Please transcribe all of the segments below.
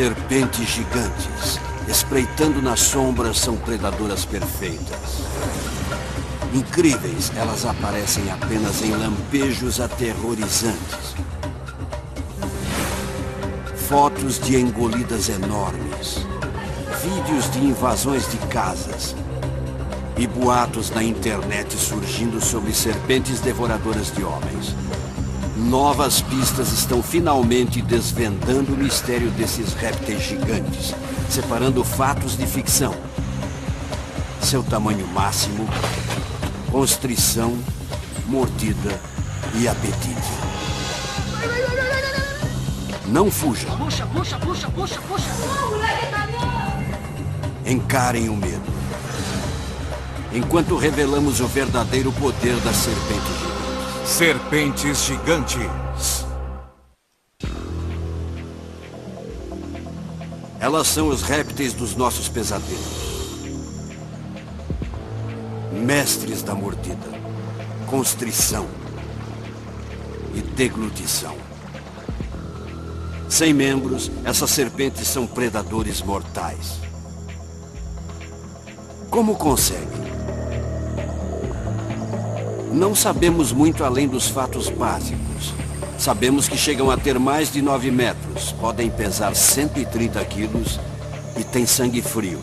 Serpentes gigantes, espreitando nas sombras, são predadoras perfeitas. Incríveis, elas aparecem apenas em lampejos aterrorizantes. Fotos de engolidas enormes, vídeos de invasões de casas e boatos na internet surgindo sobre serpentes devoradoras de homens. Novas pistas estão finalmente desvendando o mistério desses répteis gigantes, separando fatos de ficção. Seu tamanho máximo, constrição, mordida e apetite. Não fujam. Puxa, puxa, puxa, puxa, puxa. Encarem o medo. Enquanto revelamos o verdadeiro poder da serpente gigante. Serpentes gigantes. Elas são os répteis dos nossos pesadelos. Mestres da mordida, constrição e deglutição. Sem membros, essas serpentes são predadores mortais. Como conseguem? Não sabemos muito além dos fatos básicos. Sabemos que chegam a ter mais de 9 metros, podem pesar 130 quilos e têm sangue frio.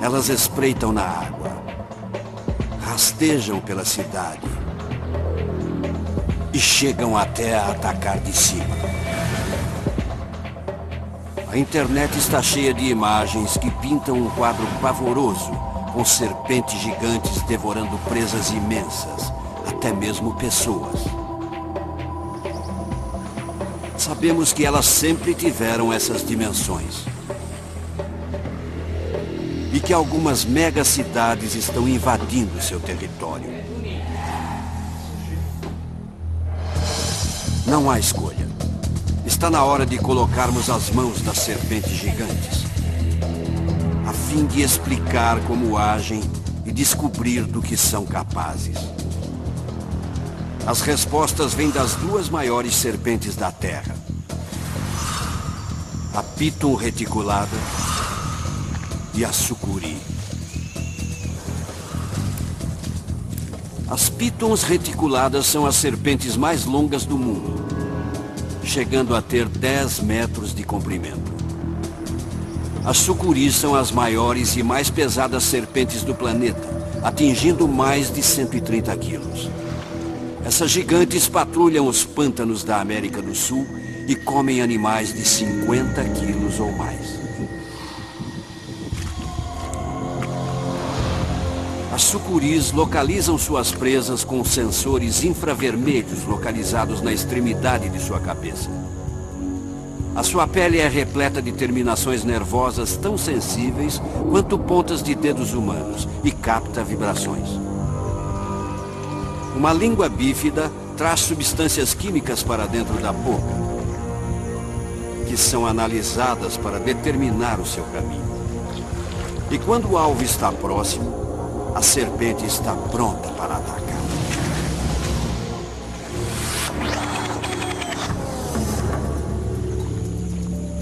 Elas espreitam na água, rastejam pela cidade e chegam até a atacar de cima. A internet está cheia de imagens que pintam um quadro pavoroso, com serpentes gigantes devorando presas imensas, até mesmo pessoas. Sabemos que elas sempre tiveram essas dimensões. E que algumas megacidades estão invadindo seu território. Não há escolha. Está na hora de colocarmos as mãos das serpentes gigantes, a fim de explicar como agem e descobrir do que são capazes. As respostas vêm das 2 maiores serpentes da Terra. A Piton reticulada e a sucuri. As pitons reticuladas são as serpentes mais longas do mundo, chegando a ter 10 metros de comprimento. As sucuris são as maiores e mais pesadas serpentes do planeta, atingindo mais de 130 quilos. Essas gigantes patrulham os pântanos da América do Sul e comem animais de 50 quilos ou mais. As sucuris localizam suas presas com sensores infravermelhos localizados na extremidade de sua cabeça. A sua pele é repleta de terminações nervosas tão sensíveis quanto pontas de dedos humanos e capta vibrações. Uma língua bífida traz substâncias químicas para dentro da boca, que são analisadas para determinar o seu caminho. E quando o alvo está próximo, a serpente está pronta para atacar.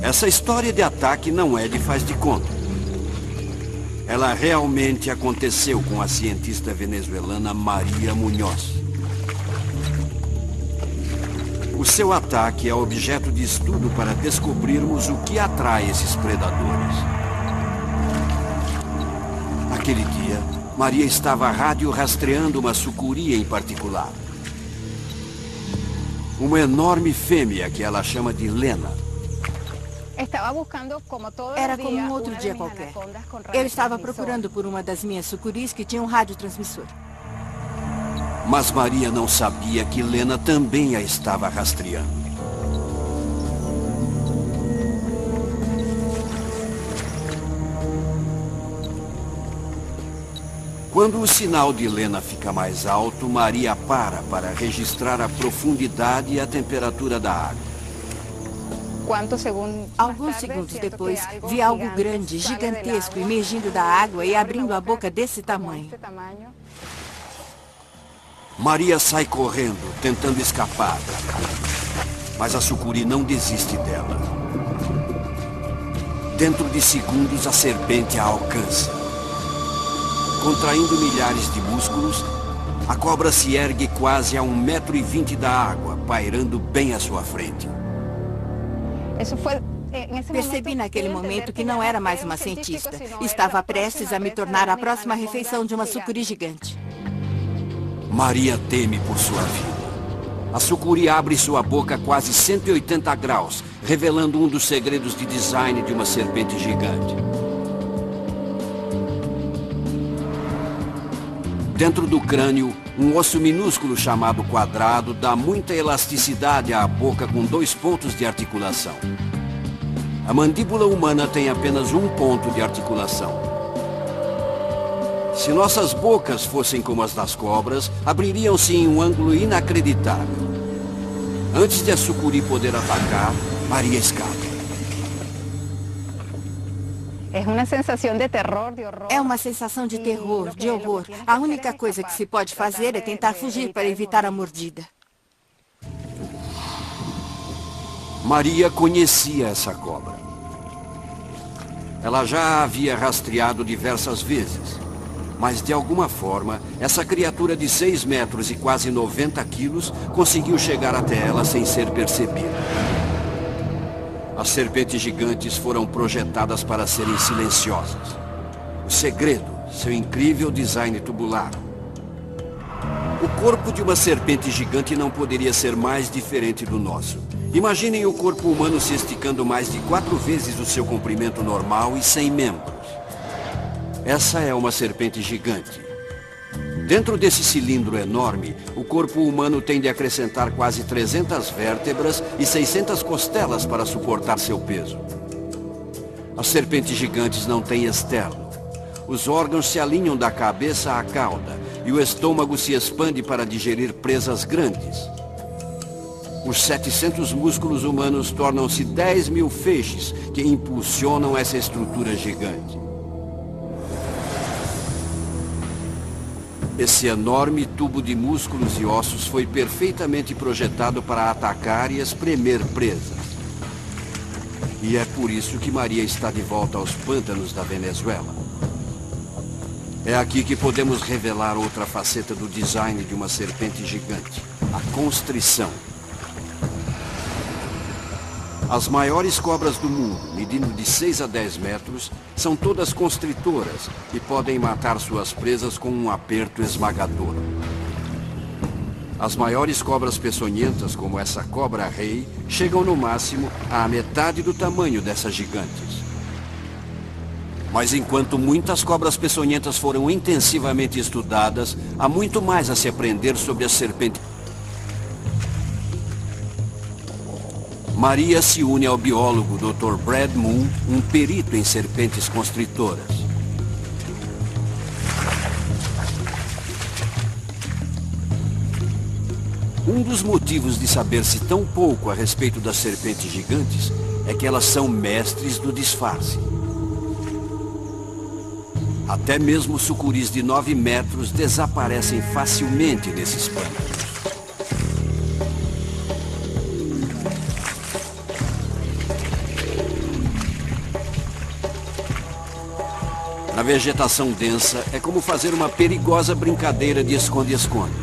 Essa história de ataque não é de faz de conta. Ela realmente aconteceu com a cientista venezuelana Maria Munhoz. O seu ataque é objeto de estudo para descobrirmos o que atrai esses predadores. Naquele dia, Maria estava radiorastreando uma sucuri em particular. Uma enorme fêmea que ela chama de Lena. Era como um outro dia qualquer. Eu estava procurando por uma das minhas sucuris que tinha um radiotransmissor. Mas Maria não sabia que Lena também a estava rastreando. Quando o sinal de Lena fica mais alto, Maria para registrar a profundidade e a temperatura da água. Alguns segundos depois, vi algo grande, gigantesco, emergindo da água e abrindo a boca desse tamanho. Maria sai correndo, tentando escapar. Mas a sucuri não desiste dela. Dentro de segundos, a serpente a alcança. Contraindo milhares de músculos, a cobra se ergue quase a 1,20 m da água, pairando bem à sua frente. Percebi naquele momento que não era mais uma cientista. Estava prestes a me tornar a próxima refeição de uma sucuri gigante. Maria teme por sua vida. A sucuri abre sua boca a quase 180 graus, revelando um dos segredos de design de uma serpente gigante. Dentro do crânio, um osso minúsculo chamado quadrado dá muita elasticidade à boca com 2 pontos de articulação. A mandíbula humana tem apenas 1 ponto de articulação. Se nossas bocas fossem como as das cobras, abririam-se em um ângulo inacreditável. Antes de a sucuri poder atacar, Maria escapa. É uma sensação de terror, de horror. A única coisa que se pode fazer é tentar fugir para evitar a mordida. Maria conhecia essa cobra. Ela já a havia rastreado diversas vezes. Mas, de alguma forma, essa criatura de 6 metros e quase 90 quilos conseguiu chegar até ela sem ser percebida. As serpentes gigantes foram projetadas para serem silenciosas. O segredo, seu incrível design tubular. O corpo de uma serpente gigante não poderia ser mais diferente do nosso. Imaginem o corpo humano se esticando mais de 4 vezes o seu comprimento normal e sem membros. Essa é uma serpente gigante. Dentro desse cilindro enorme, o corpo humano tem de acrescentar quase 300 vértebras e 600 costelas para suportar seu peso. As serpentes gigantes não têm externo. Os órgãos se alinham da cabeça à cauda e o estômago se expande para digerir presas grandes. Os 700 músculos humanos tornam-se 10.000 feixes que impulsionam essa estrutura gigante. Esse enorme tubo de músculos e ossos foi perfeitamente projetado para atacar e espremer presas. E é por isso que Maria está de volta aos pântanos da Venezuela. É aqui que podemos revelar outra faceta do design de uma serpente gigante, a constrição. As maiores cobras do mundo, medindo de 6 a 10 metros, são todas constritoras e podem matar suas presas com um aperto esmagador. As maiores cobras peçonhentas, como essa cobra-rei, chegam no máximo à metade do tamanho dessas gigantes. Mas enquanto muitas cobras peçonhentas foram intensivamente estudadas, há muito mais a se aprender sobre as serpentes. Maria se une ao biólogo Dr. Brad Moon, um perito em serpentes constritoras. Um dos motivos de saber-se tão pouco a respeito das serpentes gigantes é que elas são mestres do disfarce. Até mesmo sucuris de 9 metros desaparecem facilmente nesses pântanos. Na vegetação densa, é como fazer uma perigosa brincadeira de esconde-esconde.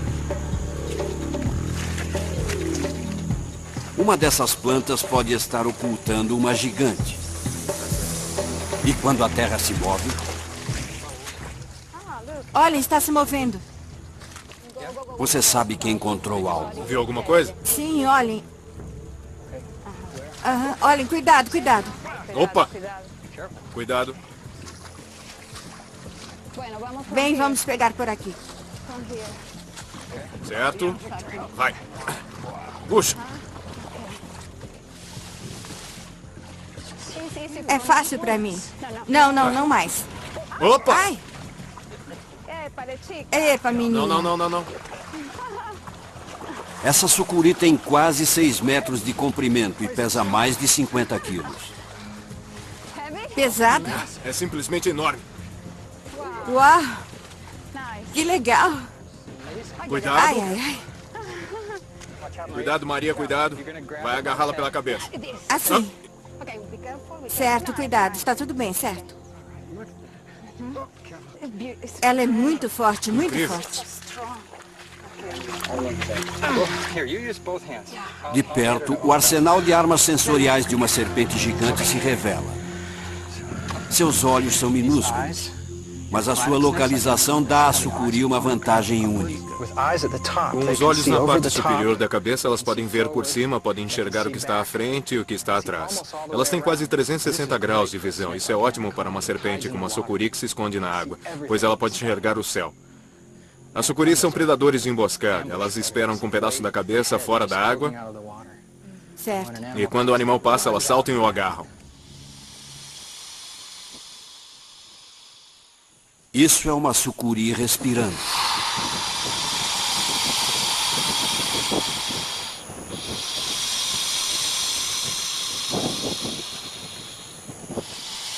Uma dessas plantas pode estar ocultando uma gigante. E quando a terra se move... Olha, está se movendo. Você sabe que encontrou algo. Viu alguma coisa? Sim, olhem. Olhem, cuidado, cuidado. Opa! Cuidado. Bem, vamos pegar por aqui. Certo. Vai. Puxa. É fácil para mim. Não mais. Opa! Ai! Epa, menino. Não. Essa sucuri tem quase 6 metros de comprimento e pesa mais de 50 quilos. Pesada? É simplesmente enorme. Uau! Que legal! Cuidado. Ai. Cuidado, Maria, cuidado. Vai agarrá-la pela cabeça. Assim. Certo, cuidado. Está tudo bem, certo? Ela é muito forte, muito forte. De perto, o arsenal de armas sensoriais de uma serpente gigante se revela. Seus olhos são minúsculos, mas a sua localização dá à sucuri uma vantagem única. Com os olhos na parte superior da cabeça, elas podem ver por cima, podem enxergar o que está à frente e o que está atrás. Elas têm quase 360 graus de visão. Isso é ótimo para uma serpente como a sucuri que se esconde na água, pois ela pode enxergar o céu. As sucuris são predadores de emboscada. Elas esperam com um pedaço da cabeça fora da água. Certo. E quando o animal passa, elas saltam e o agarram. Isso é uma sucuri respirando.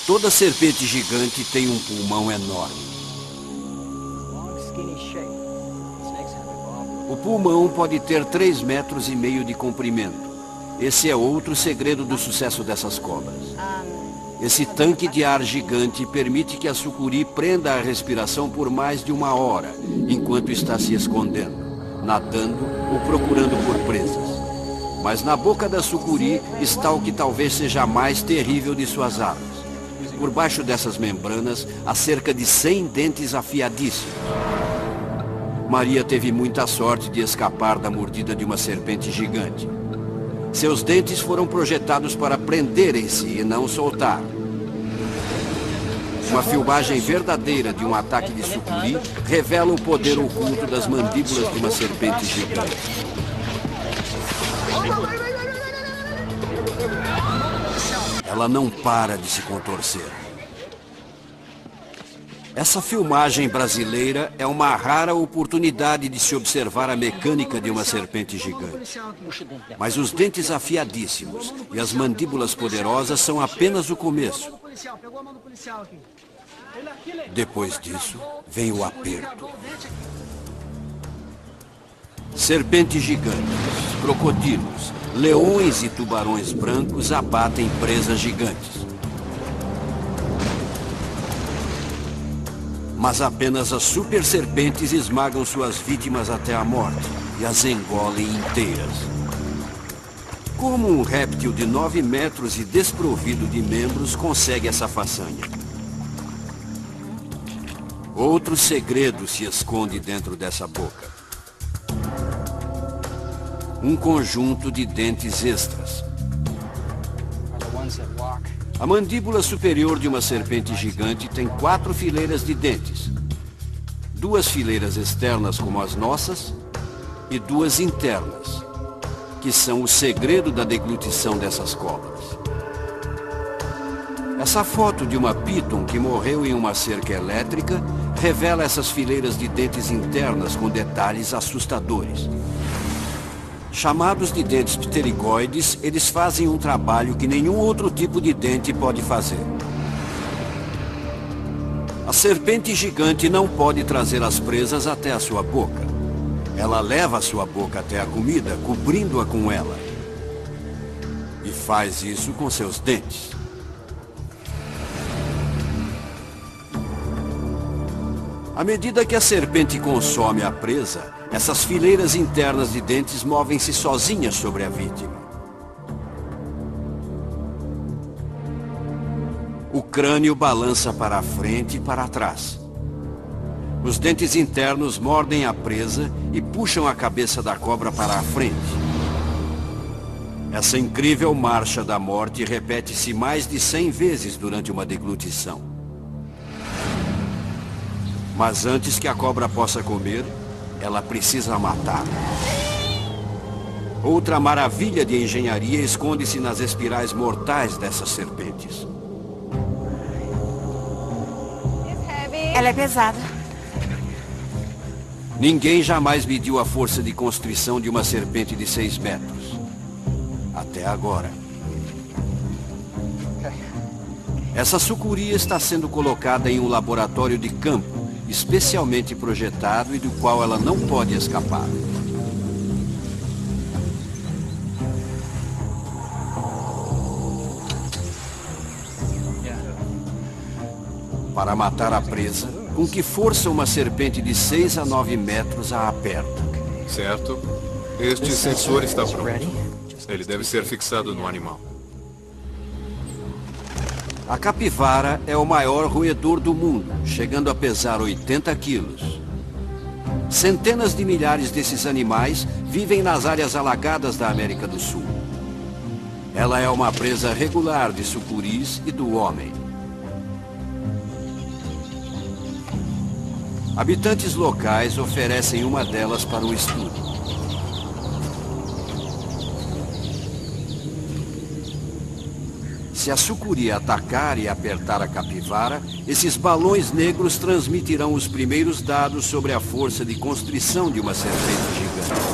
Toda serpente gigante tem um pulmão enorme. O pulmão pode ter 3,5 metros de comprimento. Esse é outro segredo do sucesso dessas cobras. Esse tanque de ar gigante permite que a sucuri prenda a respiração por mais de 1 hora, enquanto está se escondendo, nadando ou procurando por presas. Mas na boca da sucuri está o que talvez seja a mais terrível de suas armas. Por baixo dessas membranas há cerca de 100 dentes afiadíssimos. Maria teve muita sorte de escapar da mordida de uma serpente gigante. Seus dentes foram projetados para prenderem-se e não soltar. Uma filmagem verdadeira de um ataque de sucuri revela o poder oculto das mandíbulas de uma serpente gigante. Ela não para de se contorcer. Essa filmagem brasileira é uma rara oportunidade de se observar a mecânica de uma serpente gigante. Mas os dentes afiadíssimos e as mandíbulas poderosas são apenas o começo. Depois disso, vem o aperto. Serpentes gigantes, crocodilos, leões e tubarões brancos abatem presas gigantes. Mas apenas as super serpentes esmagam suas vítimas até a morte e as engolem inteiras. Como um réptil de 9 metros e desprovido de membros consegue essa façanha? Outro segredo se esconde dentro dessa boca. Um conjunto de dentes extras. A mandíbula superior de uma serpente gigante tem 4 fileiras de dentes. 2 fileiras externas como as nossas e 2 internas, que são o segredo da deglutição dessas cobras. Essa foto de uma piton que morreu em uma cerca elétrica revela essas fileiras de dentes internas com detalhes assustadores. Chamados de dentes pterygoides, eles fazem um trabalho que nenhum outro tipo de dente pode fazer. A serpente gigante não pode trazer as presas até a sua boca. Ela leva a sua boca até a comida, cobrindo-a com ela. E faz isso com seus dentes. À medida que a serpente consome a presa, essas fileiras internas de dentes movem-se sozinhas sobre a vítima. O crânio balança para a frente e para trás. Os dentes internos mordem a presa e puxam a cabeça da cobra para a frente. Essa incrível marcha da morte repete-se mais de 100 vezes durante uma deglutição. Mas antes que a cobra possa comer, ela precisa matar. Outra maravilha de engenharia esconde-se nas espirais mortais dessas serpentes. Ela é pesada. Ninguém jamais mediu a força de constrição de uma serpente de 6 metros. Até agora. Essa sucuri está sendo colocada em um laboratório de campo, especialmente projetado e do qual ela não pode escapar. para matar a presa, com que força uma serpente de 6 a 9 metros a aperta. Certo. Este sensor está pronto. Ele deve ser fixado no animal. A capivara é o maior roedor do mundo, chegando a pesar 80 quilos. Centenas de milhares desses animais vivem nas áreas alagadas da América do Sul. Ela é uma presa regular de sucuris e do homem. Habitantes locais oferecem uma delas para o estudo. Se a sucuri atacar e apertar a capivara, esses balões negros transmitirão os primeiros dados sobre a força de constrição de uma serpente gigante.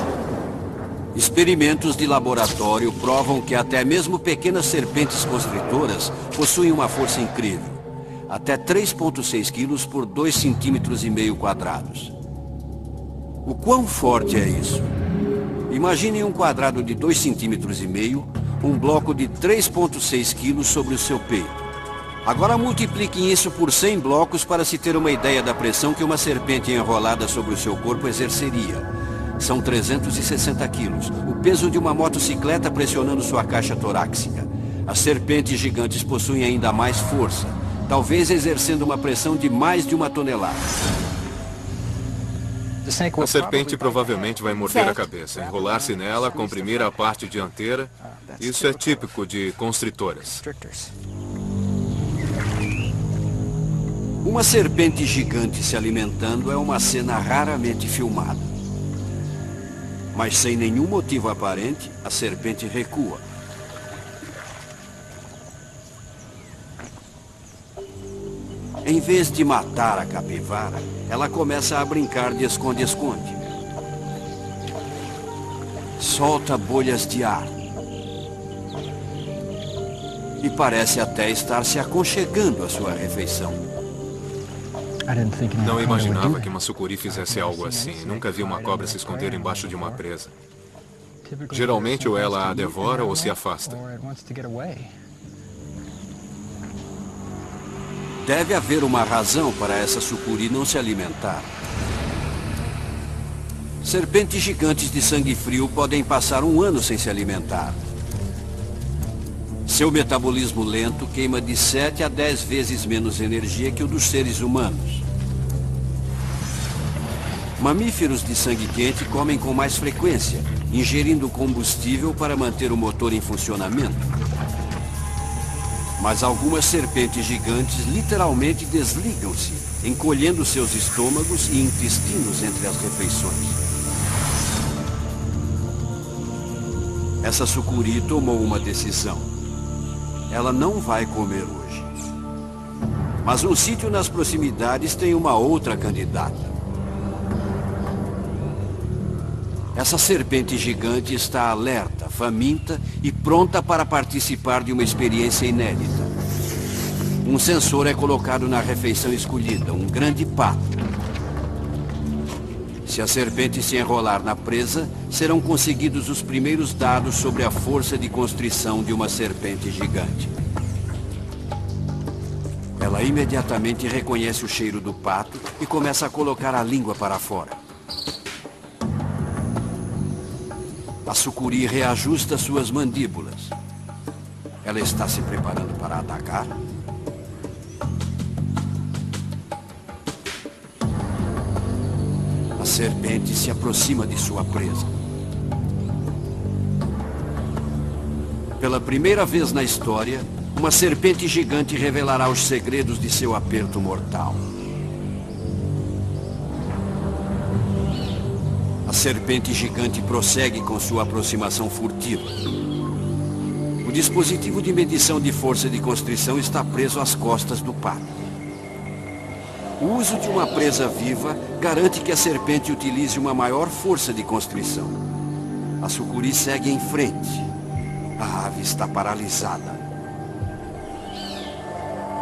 Experimentos de laboratório provam que até mesmo pequenas serpentes constritoras possuem uma força incrível. Até 3,6 quilos por 2,5 cm quadrados. O quão forte é isso? Imagine um quadrado de 2,5 cm, um bloco de 3,6 quilos sobre o seu peito. Agora multipliquem isso por 100 blocos para se ter uma ideia da pressão que uma serpente enrolada sobre o seu corpo exerceria. São 360 quilos, o peso de uma motocicleta pressionando sua caixa torácica. As serpentes gigantes possuem ainda mais força, talvez exercendo uma pressão de mais de 1 tonelada. A serpente provavelmente vai morder a cabeça, enrolar-se nela, comprimir a parte dianteira. Isso é típico de constritoras. Uma serpente gigante se alimentando é uma cena raramente filmada. Mas sem nenhum motivo aparente, a serpente recua. Em vez de matar a capivara, ela começa a brincar de esconde-esconde. Solta bolhas de ar. E parece até estar se aconchegando à sua refeição. Não imaginava que uma sucuri fizesse algo assim. Nunca vi uma cobra se esconder embaixo de uma presa. Geralmente ou ela a devora ou se afasta. Deve haver uma razão para essa sucuri não se alimentar. Serpentes gigantes de sangue frio podem passar 1 ano sem se alimentar. Seu metabolismo lento queima de 7 a 10 vezes menos energia que o dos seres humanos. Mamíferos de sangue quente comem com mais frequência, ingerindo combustível para manter o motor em funcionamento. Mas algumas serpentes gigantes literalmente desligam-se, encolhendo seus estômagos e intestinos entre as refeições. Essa sucuri tomou uma decisão. Ela não vai comer hoje. Mas um sítio nas proximidades tem uma outra candidata. Essa serpente gigante está alerta, faminta e pronta para participar de uma experiência inédita. Um sensor é colocado na refeição escolhida, um grande pato. Se a serpente se enrolar na presa, serão conseguidos os primeiros dados sobre a força de constrição de uma serpente gigante. Ela imediatamente reconhece o cheiro do pato e começa a colocar a língua para fora. A sucuri reajusta suas mandíbulas. Ela está se preparando para atacar? A serpente se aproxima de sua presa. Pela primeira vez na história, uma serpente gigante revelará os segredos de seu aperto mortal. A serpente gigante prossegue com sua aproximação furtiva. O dispositivo de medição de força de constrição está preso às costas do pato. O uso de uma presa viva garante que a serpente utilize uma maior força de constrição. A sucuri segue em frente. A ave está paralisada.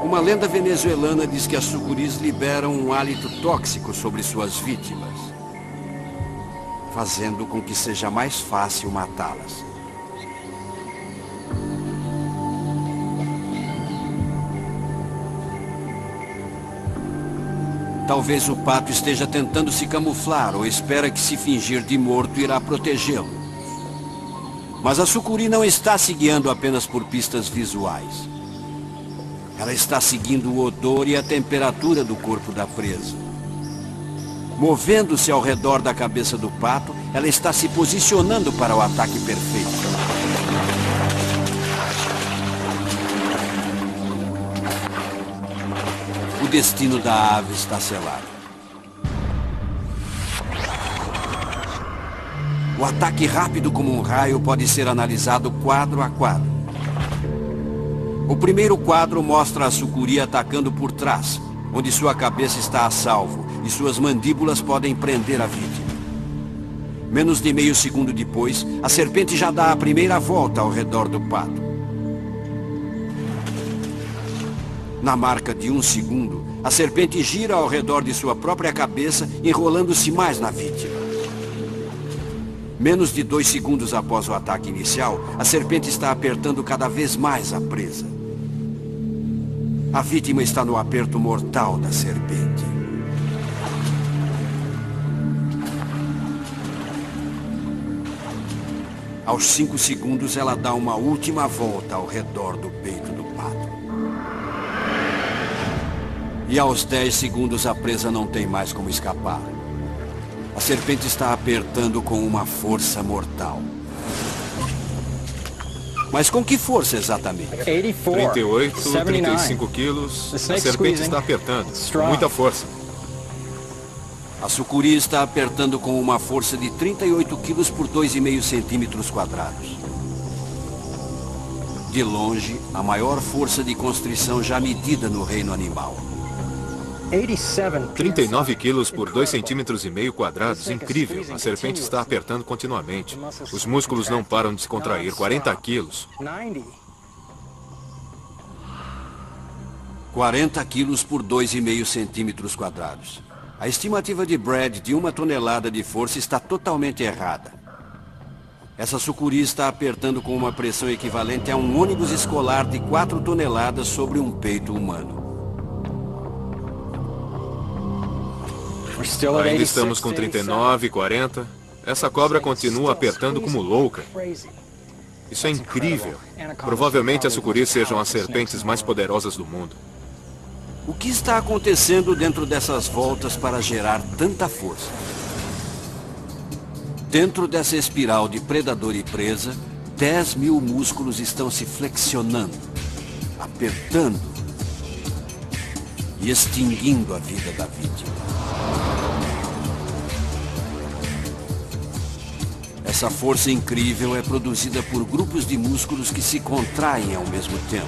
Uma lenda venezuelana diz que as sucuris liberam um hálito tóxico sobre suas vítimas, fazendo com que seja mais fácil matá-las. Talvez o pato esteja tentando se camuflar ou espera que, se fingir de morto, irá protegê-lo. Mas a sucuri não está se guiando apenas por pistas visuais. Ela está seguindo o odor e a temperatura do corpo da presa. Movendo-se ao redor da cabeça do pato, ela está se posicionando para o ataque perfeito. O destino da ave está selado. O ataque rápido como um raio pode ser analisado quadro a quadro. O primeiro quadro mostra a sucuri atacando por trás, onde sua cabeça está a salvo e suas mandíbulas podem prender a vítima. Menos de meio segundo depois, a serpente já dá a primeira volta ao redor do pato. Na marca de 1 segundo, a serpente gira ao redor de sua própria cabeça, enrolando-se mais na vítima. Menos de 2 segundos após o ataque inicial, a serpente está apertando cada vez mais a presa. A vítima está no aperto mortal da serpente. Aos 5 segundos, ela dá uma última volta ao redor do peito do pato. E aos 10 segundos, a presa não tem mais como escapar. A serpente está apertando com uma força mortal. Mas com que força exatamente? 38, 35 quilos. A serpente está apertando. Com muita força. A sucuri está apertando com uma força de 38 quilos por 2,5 centímetros quadrados. De longe, a maior força de constrição já medida no reino animal. 39 quilos por 2,5 centímetros quadrados. Incrível. A serpente está apertando continuamente. Os músculos não param de se contrair. 40 quilos. 40 quilos por 2,5 centímetros quadrados. A estimativa de Brad de 1 tonelada de força está totalmente errada. Essa sucuri está apertando com uma pressão equivalente a um ônibus escolar de 4 toneladas sobre um peito humano. Ainda estamos com 39, 40. Essa cobra continua apertando como louca. Isso é incrível. Provavelmente as sucuris sejam as serpentes mais poderosas do mundo. O que está acontecendo dentro dessas voltas para gerar tanta força? Dentro dessa espiral de predador e presa, 10 mil músculos estão se flexionando, apertando e extinguindo a vida da vítima. Essa força incrível é produzida por grupos de músculos que se contraem ao mesmo tempo.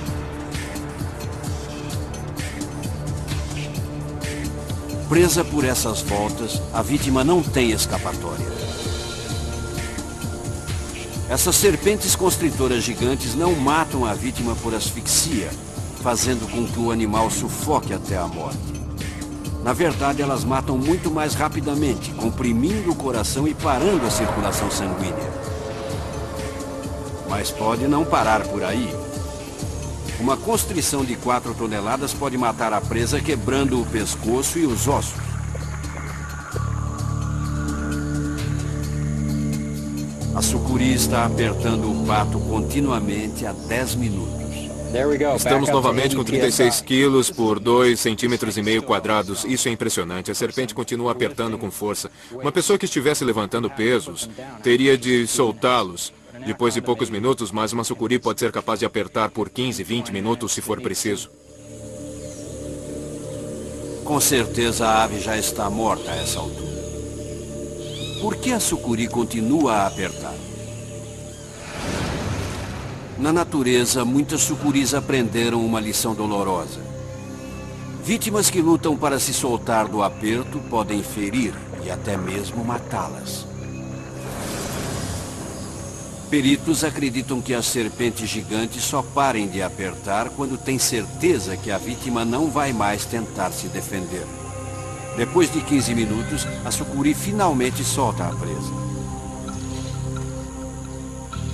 Presa por essas voltas, a vítima não tem escapatória. Essas serpentes constritoras gigantes não matam a vítima por asfixia, fazendo com que o animal sufoque até a morte. Na verdade, elas matam muito mais rapidamente, comprimindo o coração e parando a circulação sanguínea. Mas pode não parar por aí. Uma constrição de 4 toneladas pode matar a presa quebrando o pescoço e os ossos. A sucuri está apertando o pato continuamente há 10 minutos. Estamos novamente com 36 quilos por 2,5 centímetros quadrados. Isso é impressionante. A serpente continua apertando com força. Uma pessoa que estivesse levantando pesos teria de soltá-los. Depois de poucos minutos, mas uma sucuri pode ser capaz de apertar por 15, 20 minutos se for preciso. Com certeza a ave já está morta a essa altura. Por que a sucuri continua a apertar? Na natureza, muitas sucuris aprenderam uma lição dolorosa. Vítimas que lutam para se soltar do aperto podem ferir e até mesmo matá-las. Peritos acreditam que as serpentes gigantes só parem de apertar quando têm certeza que a vítima não vai mais tentar se defender. Depois de 15 minutos, a sucuri finalmente solta a presa.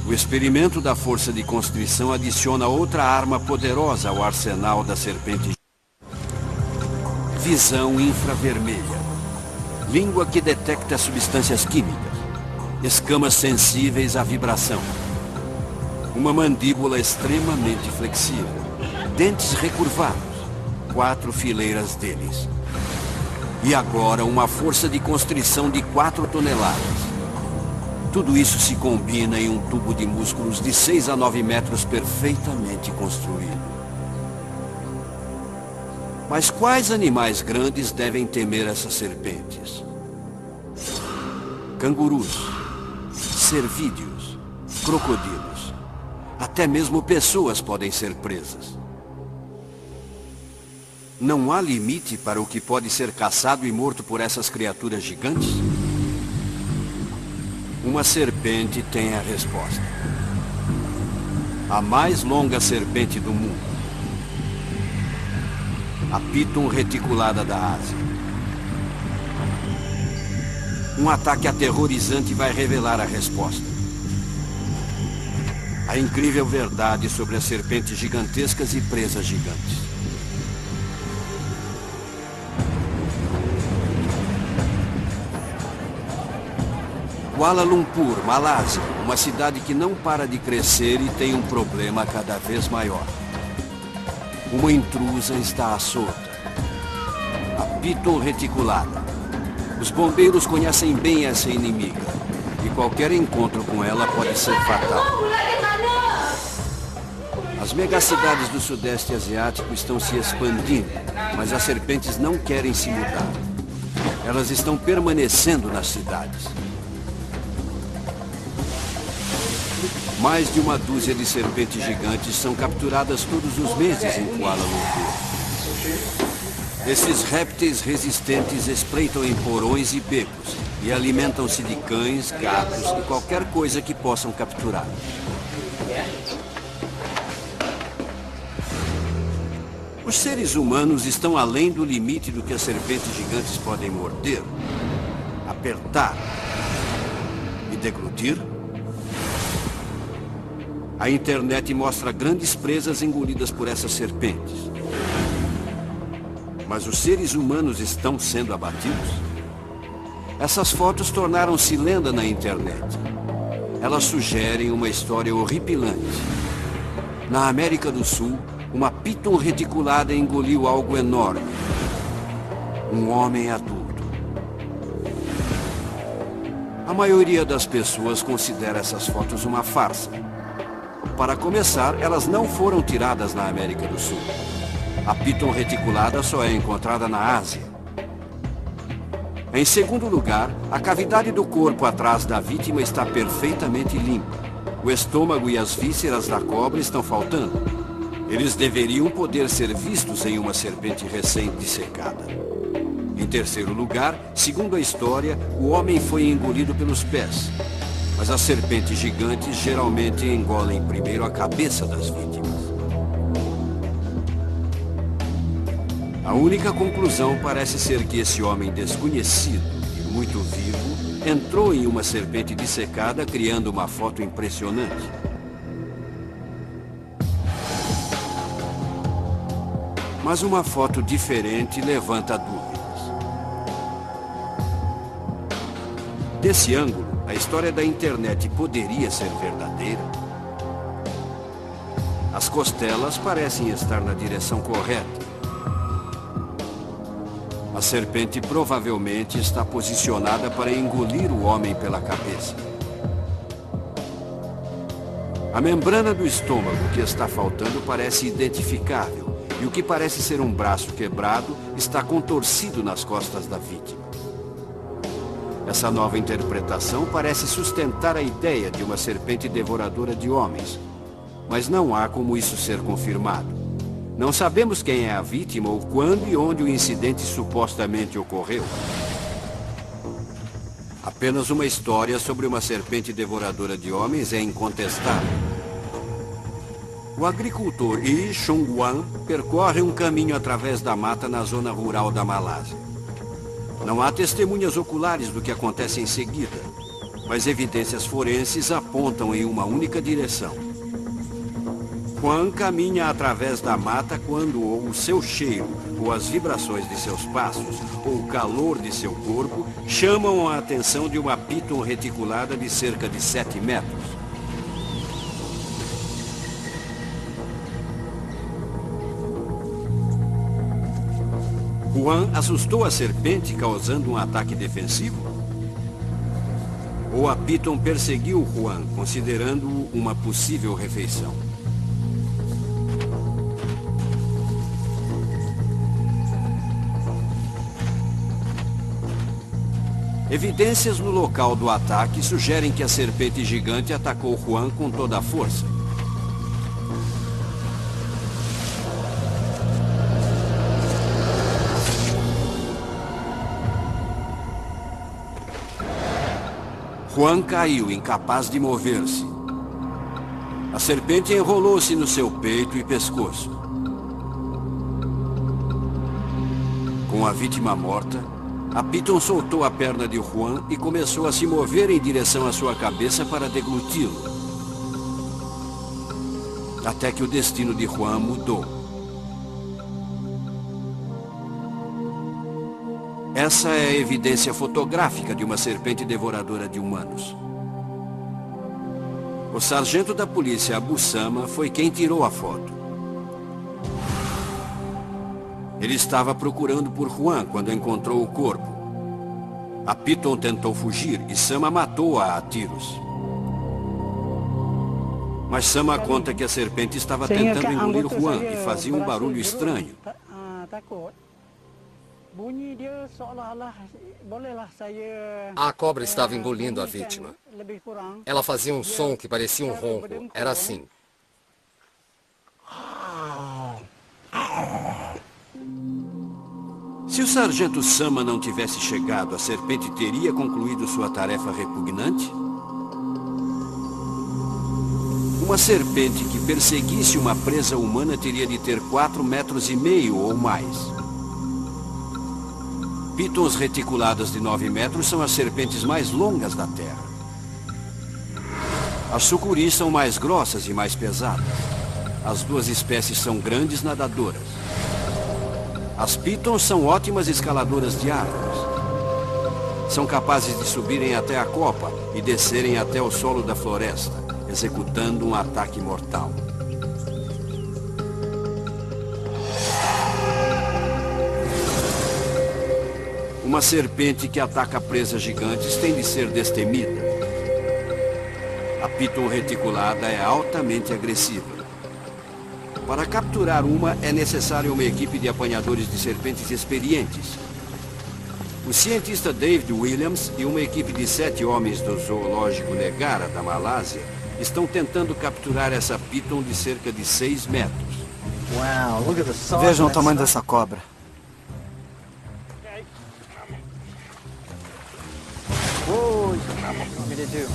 O experimento da força de constrição adiciona outra arma poderosa ao arsenal da serpente. visão infravermelha, língua que detecta substâncias químicas, escamas sensíveis à vibração, uma mandíbula extremamente flexível, dentes recurvados, 4 fileiras deles. E agora uma força de constrição de 4 toneladas. Tudo isso se combina em um tubo de músculos de 6 a 9 metros perfeitamente construído. Mas quais animais grandes devem temer essas serpentes? Cangurus, cervídeos, crocodilos. Até mesmo pessoas podem ser presas. Não há limite para o que pode ser caçado e morto por essas criaturas gigantes? Uma serpente tem a resposta. A mais longa serpente do mundo. A Piton reticulada da Ásia. Um ataque aterrorizante vai revelar a resposta. A incrível verdade sobre as serpentes gigantescas e presas gigantes. Kuala Lumpur, Malásia, uma cidade que não para de crescer e tem um problema cada vez maior. Uma intrusa está à solta. A Piton reticulada. Os bombeiros conhecem bem essa inimiga e qualquer encontro com ela pode ser fatal. As megacidades do Sudeste Asiático estão se expandindo, mas as serpentes não querem se mudar. Elas estão permanecendo nas cidades. Mais de uma dúzia de serpentes gigantes são capturadas todos os meses em Kuala Lumpur. Esses répteis resistentes espreitam em porões e becos e alimentam-se de cães, gatos e qualquer coisa que possam capturar. Os seres humanos estão além do limite do que as serpentes gigantes podem morder, apertar e deglutir. A internet mostra grandes presas engolidas por essas serpentes. Mas os seres humanos estão sendo abatidos? Essas fotos tornaram-se lenda na internet. Elas sugerem uma história horripilante. Na América do Sul, uma Piton reticulada engoliu algo enorme. Um homem adulto. A maioria das pessoas considera essas fotos uma farsa. Para começar, elas não foram tiradas na América do Sul. A Piton reticulada só é encontrada na Ásia. Em segundo lugar, a cavidade do corpo atrás da vítima está perfeitamente limpa. O estômago e as vísceras da cobra estão faltando. Eles deveriam poder ser vistos em uma serpente recém-dissecada. Em terceiro lugar, segundo a história, o homem foi engolido pelos pés. Mas as serpentes gigantes geralmente engolem primeiro a cabeça das vítimas. A única conclusão parece ser que esse homem desconhecido e muito vivo entrou em uma serpente dissecada, criando uma foto impressionante. Mas uma foto diferente levanta dúvidas. Desse ângulo, a história da internet poderia ser verdadeira? As costelas parecem estar na direção correta. A serpente provavelmente está posicionada para engolir o homem pela cabeça. A membrana do estômago que está faltando parece identificável, e o que parece ser um braço quebrado está contorcido nas costas da vítima. Essa nova interpretação parece sustentar a ideia de uma serpente devoradora de homens, mas não há como isso ser confirmado. Não sabemos quem é a vítima ou quando e onde o incidente supostamente ocorreu. Apenas uma história sobre uma serpente devoradora de homens é incontestável. O agricultor Yi Chong-wan percorre um caminho através da mata na zona rural da Malásia. Não há testemunhas oculares do que acontece em seguida, mas evidências forenses apontam em uma única direção. Juan caminha através da mata quando ou o seu cheiro, ou as vibrações de seus passos, ou o calor de seu corpo chamam a atenção de uma piton reticulada de cerca de 7 metros. Juan assustou a serpente, causando um ataque defensivo? Ou a piton perseguiu Juan, considerando-o uma possível refeição? Evidências no local do ataque sugerem que a serpente gigante atacou Juan com toda a força. Juan caiu, incapaz de mover-se. A serpente enrolou-se no seu peito e pescoço. Com a vítima morta, a piton soltou a perna de Juan e começou a se mover em direção à sua cabeça para degluti-lo. Até que o destino de Juan mudou. Essa é a evidência fotográfica de uma serpente devoradora de humanos. O sargento da polícia Abu Sama foi quem tirou a foto. Ele estava procurando por Juan quando encontrou o corpo. A piton tentou fugir e Sama matou-a a tiros. Mas Sama conta que a serpente estava tentando engolir Juan e fazia um barulho estranho. A cobra estava engolindo a vítima. Ela fazia um som que parecia um ronco. Era assim. Se o sargento Sama não tivesse chegado, a serpente teria concluído sua tarefa repugnante? Uma serpente que perseguisse uma presa humana teria de ter 4,5 metros ou mais. Pitons reticuladas de 9 metros são as serpentes mais longas da Terra. As sucuris são mais grossas e mais pesadas. As duas espécies são grandes nadadoras. As pitons são ótimas escaladoras de árvores. São capazes de subirem até a copa e descerem até o solo da floresta, executando um ataque mortal. Uma serpente que ataca presas gigantes tem de ser destemida. A piton reticulada é altamente agressiva. Para capturar uma, é necessária uma equipe de apanhadores de serpentes experientes. O cientista David Williams e uma equipe de 7 homens do zoológico Negara, da Malásia, estão tentando capturar essa piton de cerca de 6 metros. Vejam o tamanho dessa cobra.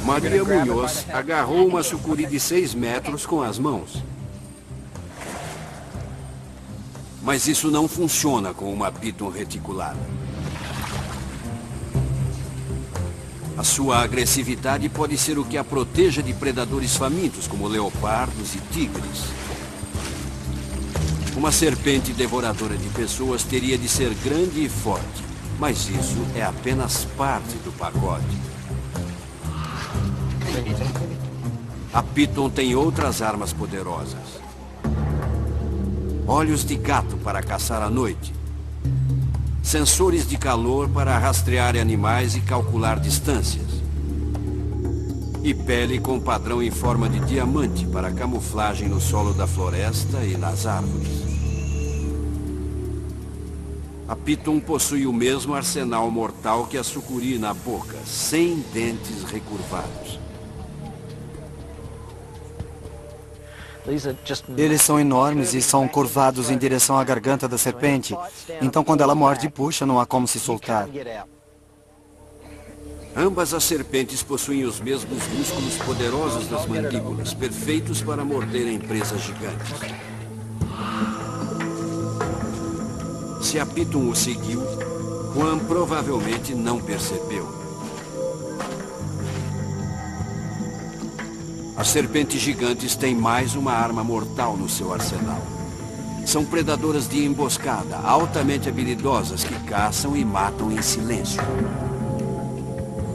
Maria Munhoz agarrou uma sucuri de 6 metros com as mãos. Mas isso não funciona com uma piton reticulada. A sua agressividade pode ser o que a proteja de predadores famintos, como leopardos e tigres. Uma serpente devoradora de pessoas teria de ser grande e forte, mas isso é apenas parte do pacote. A piton tem outras armas poderosas. Olhos de gato para caçar à noite. Sensores de calor para rastrear animais e calcular distâncias. E pele com padrão em forma de diamante para camuflagem no solo da floresta e nas árvores. A piton possui o mesmo arsenal mortal que a sucuri na boca, sem dentes recurvados. Eles são enormes e são curvados em direção à garganta da serpente. Então, quando ela morde e puxa, não há como se soltar. Ambas as serpentes possuem os mesmos músculos poderosos das mandíbulas, perfeitos para morderem presas gigantes. Se a piton o seguiu, Juan provavelmente não percebeu. As serpentes gigantes têm mais uma arma mortal no seu arsenal. São predadoras de emboscada, altamente habilidosas que caçam e matam em silêncio.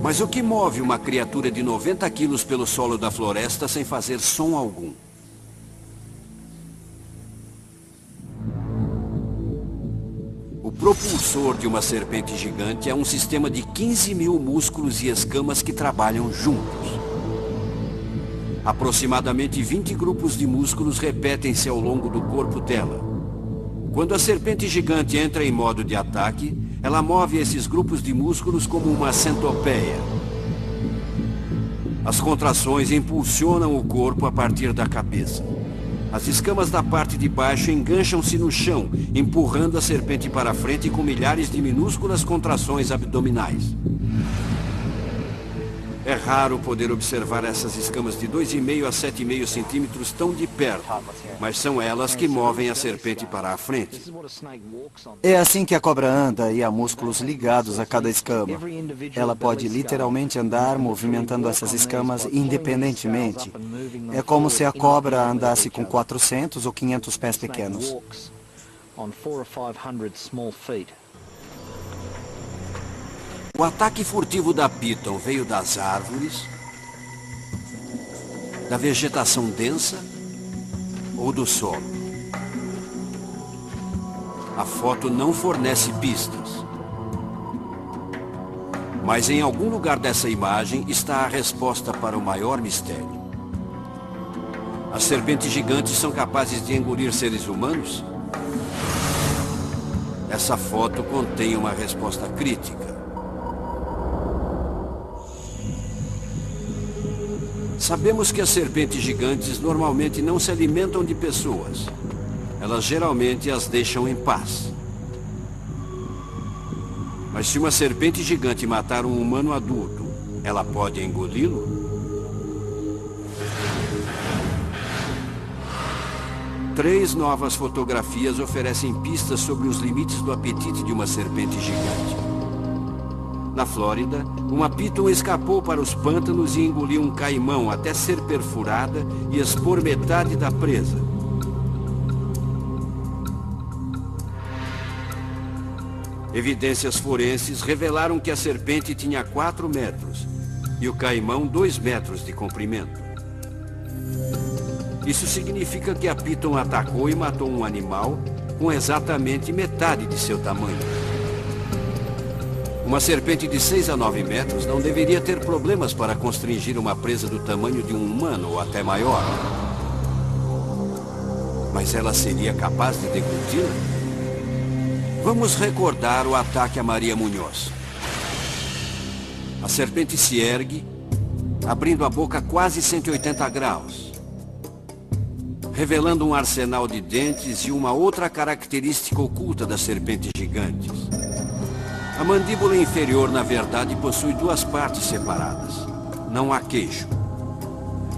Mas o que move uma criatura de 90 quilos pelo solo da floresta sem fazer som algum? O propulsor de uma serpente gigante é um sistema de 15 mil músculos e escamas que trabalham juntos. Aproximadamente 20 grupos de músculos repetem-se ao longo do corpo dela. Quando a serpente gigante entra em modo de ataque, ela move esses grupos de músculos como uma centopeia. As contrações impulsionam o corpo a partir da cabeça. As escamas da parte de baixo engancham-se no chão, empurrando a serpente para frente com milhares de minúsculas contrações abdominais. É raro poder observar essas escamas de 2,5 a 7,5 centímetros tão de perto, mas são elas que movem a serpente para a frente. É assim que a cobra anda e há músculos ligados a cada escama. Ela pode literalmente andar movimentando essas escamas independentemente. É como se a cobra andasse com 400 ou 500 pés pequenos. O ataque furtivo da Piton veio das árvores, da vegetação densa ou do solo. A foto não fornece pistas. Mas em algum lugar dessa imagem está a resposta para o maior mistério. As serpentes gigantes são capazes de engolir seres humanos? Essa foto contém uma resposta crítica. Sabemos que as serpentes gigantes normalmente não se alimentam de pessoas. Elas geralmente as deixam em paz. Mas se uma serpente gigante matar um humano adulto, ela pode engoli-lo? Três novas fotografias oferecem pistas sobre os limites do apetite de uma serpente gigante. Na Flórida, uma Piton escapou para os pântanos e engoliu um caimão até ser perfurada e expor metade da presa. Evidências forenses revelaram que a serpente tinha 4 metros e o caimão 2 metros de comprimento. Isso significa que a Piton atacou e matou um animal com exatamente metade de seu tamanho. Uma serpente de 6 a 9 metros não deveria ter problemas para constringir uma presa do tamanho de um humano ou até maior. Mas ela seria capaz de degluti-la? Vamos recordar o ataque a Maria Munhoz. A serpente se ergue, abrindo a boca quase 180 graus, revelando um arsenal de dentes e uma outra característica oculta das serpentes gigantes. A mandíbula inferior, na verdade, possui 2 partes separadas. Não há queixo.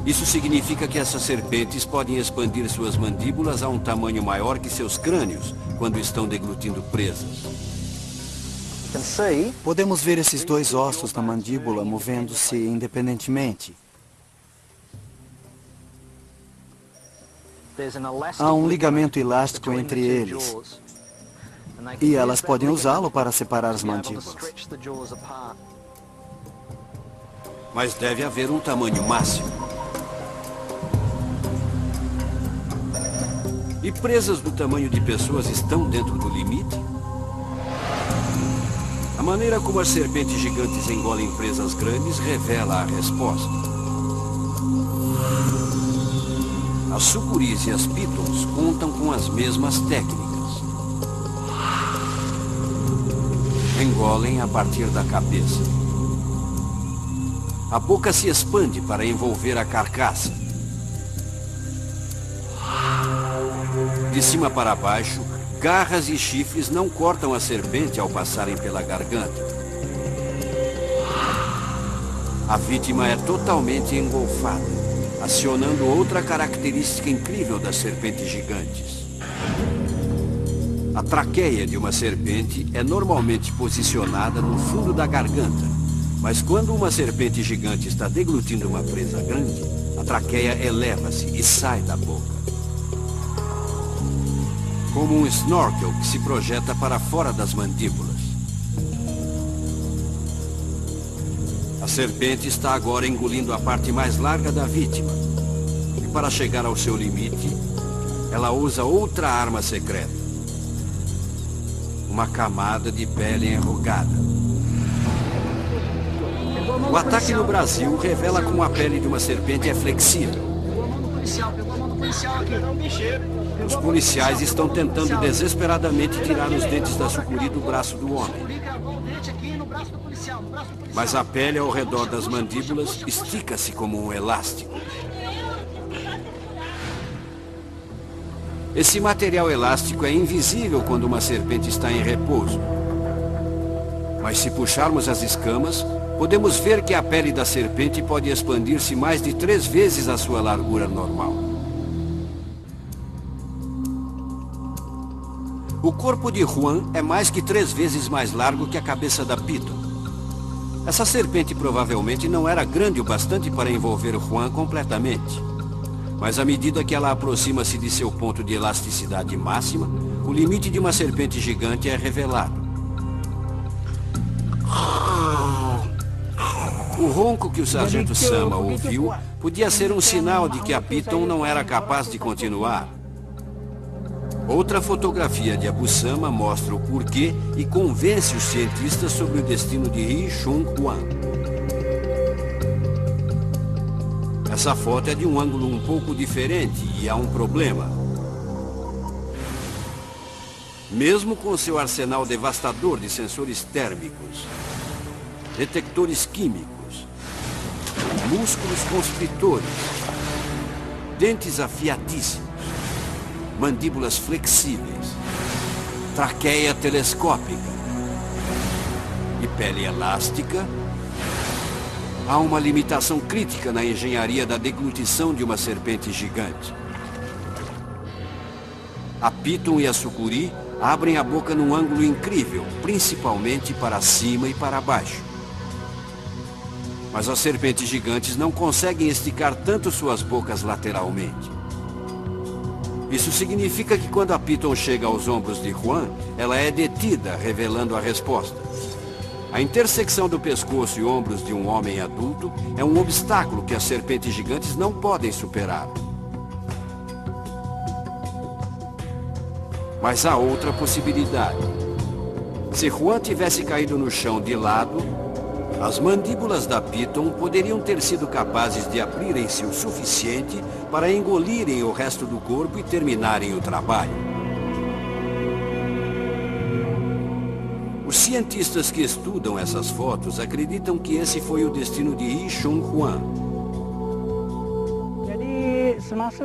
Isso significa que essas serpentes podem expandir suas mandíbulas a um tamanho maior que seus crânios quando estão deglutindo presas. Podemos ver esses 2 ossos na mandíbula movendo-se independentemente. Há um ligamento elástico entre eles. E elas podem usá-lo para separar as mandíbulas. Mas deve haver um tamanho máximo. E presas do tamanho de pessoas estão dentro do limite? A maneira como as serpentes gigantes engolem presas grandes revela a resposta. As sucuris e as pitons contam com as mesmas técnicas. Engolem a partir da cabeça. A boca se expande para envolver a carcaça. De cima para baixo, garras e chifres não cortam a serpente ao passarem pela garganta. A vítima é totalmente engolfada, acionando outra característica incrível das serpentes gigantes. A traqueia de uma serpente é normalmente posicionada no fundo da garganta, mas quando uma serpente gigante está deglutindo uma presa grande, A traqueia eleva-se e sai da boca. Como um snorkel que se projeta para fora das mandíbulas. A serpente está agora engolindo a parte mais larga da vítima. E para chegar ao seu limite, ela usa outra arma secreta. Uma camada de pele enrugada. O ataque no Brasil revela como a pele de uma serpente é flexível. Os policiais estão tentando desesperadamente tirar os dentes da sucuri do braço do homem. Mas a pele ao redor das mandíbulas estica-se como um elástico. Esse material elástico é invisível quando uma serpente está em repouso. Mas se puxarmos as escamas, podemos ver que a pele da serpente pode expandir-se mais de 3 vezes a sua largura normal. O corpo de Juan é mais que 3 vezes mais largo que a cabeça da Piton. Essa serpente provavelmente não era grande o bastante para envolver Juan completamente. Mas à medida que ela aproxima-se de seu ponto de elasticidade máxima, o limite de uma serpente gigante é revelado. O ronco que o sargento Sama ouviu podia ser um sinal de que a Piton não era capaz de continuar. Outra fotografia de Abu Sama mostra o porquê e convence os cientistas sobre o destino de Ri Chun Juan. Essa foto é de um ângulo um pouco diferente e há um problema. Mesmo com seu arsenal devastador de sensores térmicos, detectores químicos, músculos constritores, dentes afiadíssimos, mandíbulas flexíveis, traqueia telescópica e pele elástica, há uma limitação crítica na engenharia da deglutição de uma serpente gigante. A Piton e a sucuri abrem a boca num ângulo incrível, principalmente para cima e para baixo. Mas as serpentes gigantes não conseguem esticar tanto suas bocas lateralmente. Isso significa que quando a Piton chega aos ombros de Juan, ela é detida, revelando a resposta. A intersecção do pescoço e ombros de um homem adulto é um obstáculo que as serpentes gigantes não podem superar. Mas há outra possibilidade. Se Juan tivesse caído no chão de lado, as mandíbulas da Piton poderiam ter sido capazes de abrirem-se o suficiente para engolirem o resto do corpo e terminarem o trabalho. Os cientistas que estudam essas fotos acreditam que esse foi o destino de Ri Chun Juan.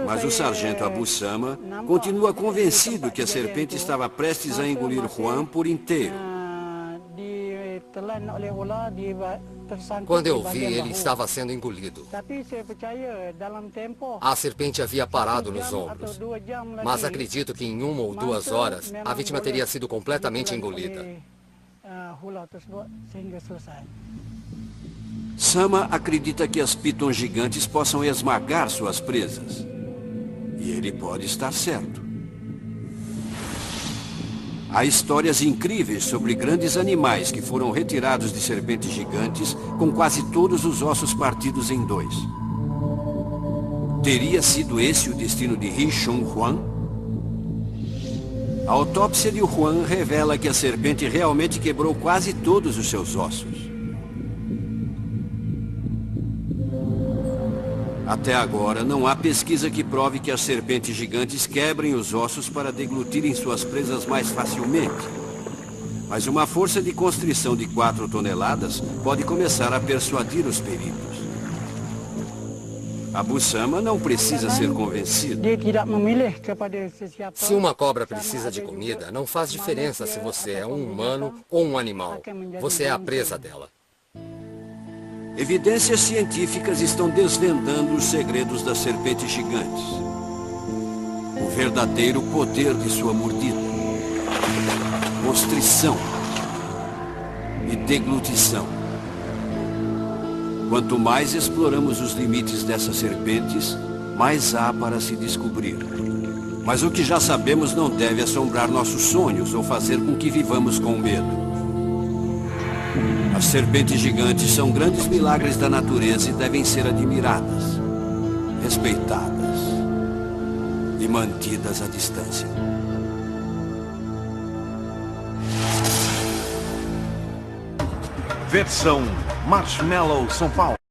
Mas o sargento Abu Sama continua convencido que a serpente estava prestes a engolir Juan por inteiro. Quando eu vi, ele estava sendo engolido. A serpente havia parado nos ombros. Mas acredito que em 1 ou 2 horas, a vítima teria sido completamente engolida. Sama acredita que as pitons gigantes possam esmagar suas presas. E ele pode estar certo. Há histórias incríveis sobre grandes animais que foram retirados de serpentes gigantes com quase todos os ossos partidos em 2. Teria sido esse o destino de Ri Chun Juan? A autópsia de Juan revela que a serpente realmente quebrou quase todos os seus ossos. Até agora, não há pesquisa que prove que as serpentes gigantes quebrem os ossos para deglutirem suas presas mais facilmente. Mas uma força de constrição de 4 toneladas pode começar a persuadir os peritos. Abu Sama não precisa ser convencido. Se uma cobra precisa de comida, não faz diferença se você é um humano ou um animal. Você é a presa dela. Evidências científicas estão desvendando os segredos das serpentes gigantes. O verdadeiro poder de sua mordida. Constrição e deglutição. Quanto mais exploramos os limites dessas serpentes, mais há para se descobrir. Mas o que já sabemos não deve assombrar nossos sonhos ou fazer com que vivamos com medo. As serpentes gigantes são grandes milagres da natureza e devem ser admiradas, respeitadas e mantidas à distância. Versão Marshmallow São Paulo.